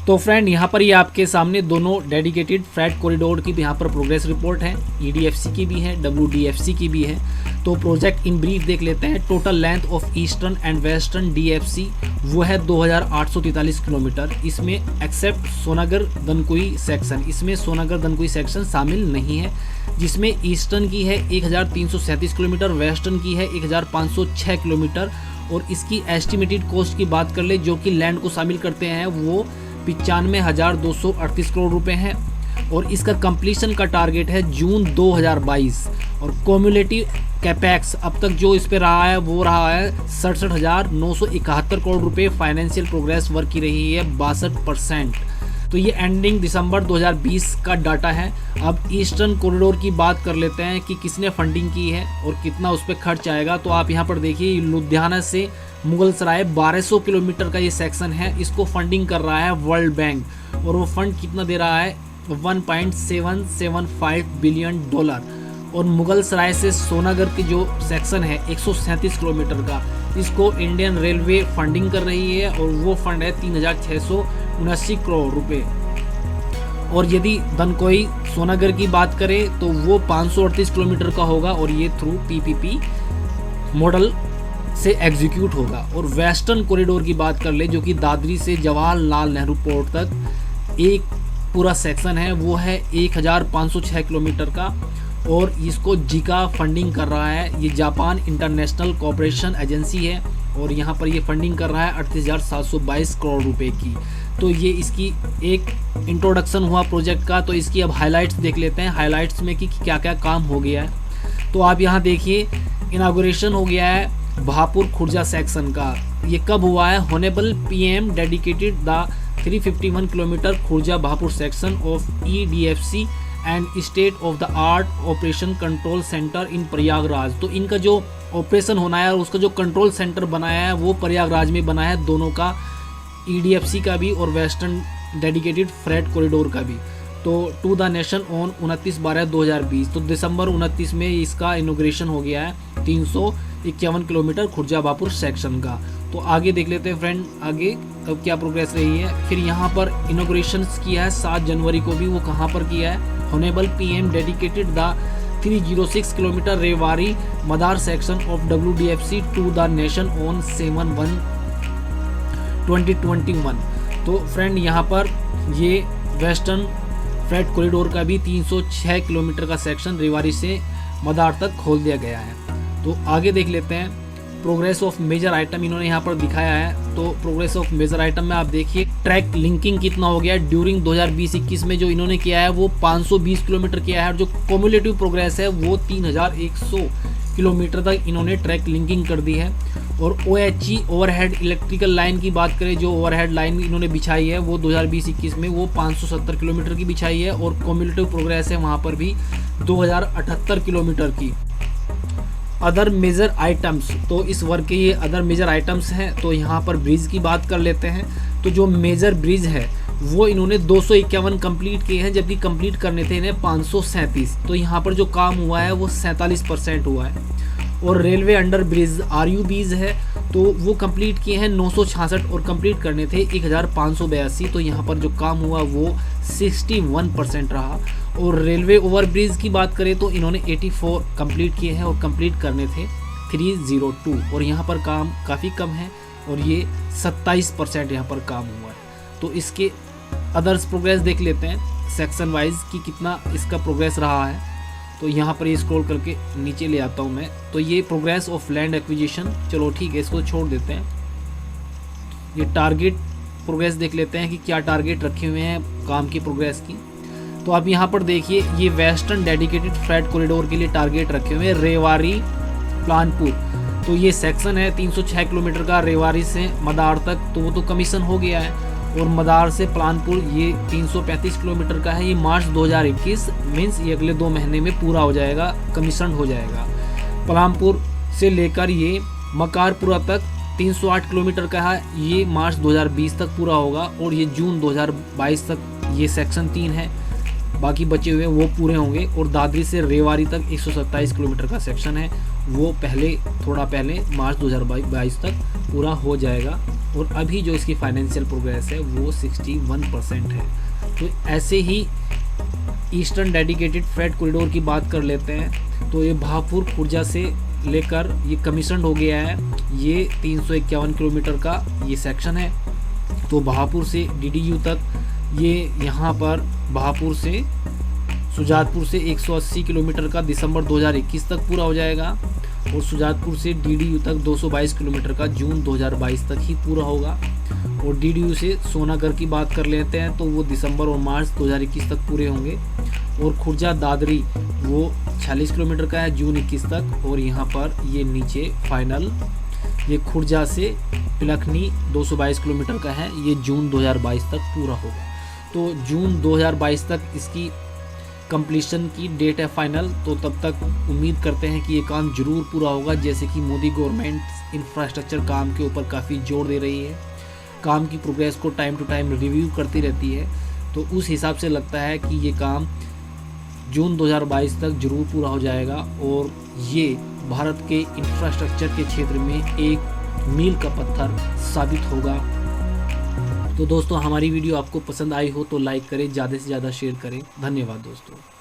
तो फ्रेंड यहाँ पर ये आपके सामने दोनों डेडिकेटेड फ्रेट कॉरिडोर की यहाँ पर प्रोग्रेस रिपोर्ट है, ईडीएफसी की भी है, डब्ल्यूडीएफसी की भी है। तो प्रोजेक्ट इन ब्रीफ देख लेते हैं। Total length of eastern and western DFC वो है 2843 किलोमीटर। इसमें एक्सेप्ट सोनागर दनकोई सेक्शन, इसमें सोनागर दनकोई सेक्शन शामिल नहीं है, जिसमें ईस्टर्न की है 1337 किलोमीटर, वेस्टर्न की है 1506 किलोमीटर। और इसकी एस्टिमेटेड कॉस्ट की बात कर ले जो कि लैंड को शामिल करते हैं वो 95,238 करोड़ रुपए है। और इसका कंप्लीशन का टारगेट है जून 2022। और कॉम्युलेटिव कैपेक्स अब तक जो इस पे रहा है वो रहा है 67,971 करोड़ रुपए। फाइनेंशियल प्रोग्रेस वर्क की रही है 62%। तो ये एंडिंग दिसंबर 2020 का डाटा है। अब ईस्टर्न कॉरिडोर की बात कर लेते हैं कि किसने फंडिंग की है और कितना उस पर खर्च आएगा। तो आप यहाँ पर देखिए, लुधियाना से मुगल सराय 1200 किलोमीटर का ये सेक्शन है, इसको फंडिंग कर रहा है वर्ल्ड बैंक। और वो फंड कितना दे रहा है, $1.775 बिलियन। और मुगल सराय से सोनागर की जो सेक्शन है 137 किलोमीटर का, इसको इंडियन रेलवे फंडिंग कर रही है और वो फंड है 3,679 करोड़ रुपए। और यदि दनकोई सोनागर की बात करें तो वो 538 किलोमीटर का होगा और ये थ्रू पीपीपी मॉडल से एग्जीक्यूट होगा। और वेस्टर्न कॉरिडोर की बात कर ले जो कि दादरी से जवाहरलाल नेहरू पोर्ट तक एक पूरा सेक्शन है, वो है 1506 किलोमीटर का और इसको जिका फंडिंग कर रहा है। ये जापान इंटरनेशनल कोऑपरेशन एजेंसी है और यहाँ पर ये फंडिंग कर रहा है 38,722 करोड़ रुपए की। तो ये इसकी एक इंट्रोडक्शन हुआ प्रोजेक्ट का। तो इसकी अब हाइलाइट्स देख लेते हैं, हाइलाइट्स में कि क्या क्या काम हो गया है। तो आप यहाँ देखिए, इनागुरेशन हो गया है भापुर खुर्जा सेक्शन का। ये कब हुआ है, honourable PM dedicated the 351 kilometre Khurja Bhaupur section of EDFC and state of the art operation control centre in Prayagraj. तो इनका जो ऑपरेशन होना है और उसका जो कंट्रोल सेंटर बनाया है वो प्रयागराज में बना है, दोनों का, ईडीएफसी का भी और वेस्टर्न डेडिकेटेड फ्रेट कॉरिडोर का भी। तो टू द नेशन ऑन 29/12/2020। तो दिसंबर 29 में इसका इनॉग्रेशन हो गया है 351 किलोमीटर खुर्जा भापुर सेक्शन का। तो आगे देख लेते हैं फ्रेंड, आगे अब क्या प्रोग्रेस रही है। फिर यहाँ पर इनॉग्रेशन किया है 7 जनवरी को भी, वो कहाँ पर किया है, honourable PM dedicated the 306 kilometre Rewari Madar section of WDFC to the nation on 7/1/2021। तो फ्रेंड यहाँ पर ये वेस्टर्न फ्रेट कॉरिडोर का भी 306 किलोमीटर का सेक्शन रेवाड़ी से मदार तक खोल दिया गया है। तो आगे देख लेते हैं प्रोग्रेस ऑफ मेजर आइटम, इन्होंने यहाँ पर दिखाया है। तो प्रोग्रेस ऑफ मेजर आइटम में आप देखिए ट्रैक लिंकिंग कितना हो गया ड्यूरिंग 2020-21 में। जो इन्होंने किया है वो 520 किलोमीटर किया है और जो कम्युलेटिव प्रोग्रेस है वो 3100 किलोमीटर तक इन्होंने ट्रैक लिंकिंग कर दी है। और ओएचई ओवरहेड इलेक्ट्रिकल लाइन की बात करें, जो ओवरहेड लाइन इन्होंने बिछाई है वो 2020-21 में वो 570 किलोमीटर की बिछाई है और कम्युलेटिव प्रोग्रेस है वहाँ पर भी 2078 किलोमीटर की। अदर मेजर आइटम्स, तो इस वर्क के ये अदर मेजर आइटम्स हैं। तो यहाँ पर ब्रिज की बात कर लेते हैं। तो जो मेजर ब्रिज है वो इन्होंने 251 कंप्लीट किए हैं, जबकि कंप्लीट करने थे इन्हें 537। तो यहाँ पर जो काम हुआ है वो 47% हुआ है। और रेलवे अंडर ब्रिज RUBs है तो वो कंप्लीट किए हैं 966 और कंप्लीट करने थे 1582। तो यहाँ पर जो काम हुआ वो 61% रहा। और रेलवे ओवरब्रिज की बात करें तो इन्होंने 84 कंप्लीट किए हैं और कंप्लीट करने थे 302। और यहाँ पर काम काफ़ी कम है और ये 27% यहाँ पर काम हुआ है। तो इसके अदर्स प्रोग्रेस देख लेते हैं सेक्शन वाइज कि कितना इसका प्रोग्रेस रहा है। तो यहाँ पर ये स्क्रॉल करके नीचे ले आता हूँ मैं। तो ये प्रोग्रेस ऑफ लैंड एक्विजिशन, चलो ठीक है इसको छोड़ देते हैं। ये टारगेट प्रोग्रेस देख लेते हैं कि क्या टारगेट रखे हुए हैं काम की प्रोग्रेस की। तो आप यहाँ पर देखिए, ये वेस्टर्न डेडिकेटेड फ्रेट कॉरिडोर के लिए टारगेट रखे हुए हैं रेवाड़ी प्लानपुर। तो ये सेक्शन है 306 किलोमीटर का रेवाड़ी से मदार तक, तो वो तो कमीशन हो गया है। और मदार से प्लानपुर ये 335 किलोमीटर का है। ये मार्च 2021 मीन्स ये अगले 2 महीने में पूरा हो जाएगा, कमीशन हो जाएगा। प्लानपुर से लेकर ये मकारपुरा तक 308 किलोमीटर का है, ये मार्च 2020 तक पूरा होगा। और ये जून 2022 तक ये सेक्शन 3 है, बाकी बचे हुए वो पूरे होंगे। और दादरी से रेवाड़ी तक 127 किलोमीटर का सेक्शन है, वो थोड़ा पहले मार्च 2022 तक पूरा हो जाएगा और अभी जो इसकी फाइनेंशियल प्रोग्रेस है वो 61% है। तो ऐसे ही ईस्टर्न डेडिकेटेड फ्रेट कॉरिडोर की बात कर लेते हैं। तो ये भापुर खुर्जा से लेकर ये कमीशन हो गया है, ये 351 किलोमीटर का ये सेक्शन है। तो भापुर से डीडीयू तक ये यहाँ पर भापुर से सुजातपुर से 180 किलोमीटर का दिसंबर 2021 तक पूरा हो जाएगा, और सुजातपुर से डीडीयू तक 222 किलोमीटर का जून 2022 तक ही पूरा होगा। और डीडीयू से सोनागढ़ की बात कर लेते हैं तो वो दिसंबर और मार्च 2021 तक पूरे होंगे। और खुर्जा दादरी वो 46 किलोमीटर का है जून 21 तक। और यहाँ पर ये नीचे फाइनल ये खुर्जा से पिलखनी 222 किलोमीटर का है, ये जून 2022 तक पूरा होगा। तो जून 2022 तक इसकी कंप्लीशन की डेट है फाइनल। तो तब तक उम्मीद करते हैं कि ये काम जरूर पूरा होगा, जैसे कि मोदी गवर्नमेंट इंफ्रास्ट्रक्चर काम के ऊपर काफ़ी जोर दे रही है, काम की प्रोग्रेस को टाइम टू टाइम रिव्यू करती रहती है। तो उस हिसाब से लगता है कि ये काम जून 2022 तक जरूर पूरा हो जाएगा, और ये भारत के इंफ्रास्ट्रक्चर के क्षेत्र में एक मील का पत्थर साबित होगा। तो दोस्तों, हमारी वीडियो आपको पसंद आई हो तो लाइक करें, ज़्यादा से ज़्यादा शेयर करें। धन्यवाद दोस्तों।